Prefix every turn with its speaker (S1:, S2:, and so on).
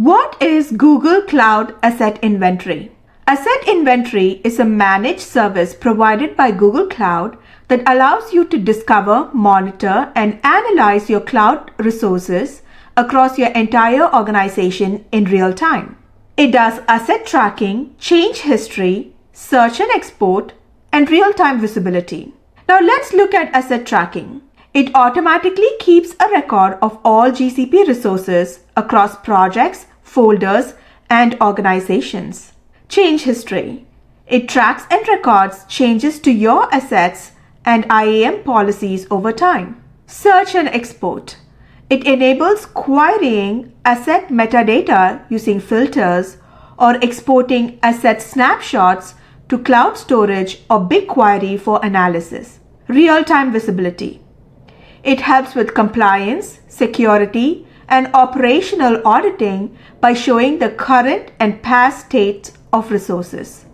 S1: What is Google Cloud Asset Inventory? Asset Inventory is a managed service provided by Google Cloud that allows you to discover, monitor, and analyze your cloud resources across your entire organization in real time. It does asset tracking, change history, search and export, and real-time visibility. Now let's look at asset tracking. It automatically keeps a record of all GCP resources across projects, folders, and organizations. Change history. It tracks and records changes to your assets and IAM policies over time. Search and export. It enables querying asset metadata using filters or exporting asset snapshots to cloud storage or BigQuery for analysis. Real-time visibility. It helps with compliance, security, and operational auditing by showing the current and past state of resources.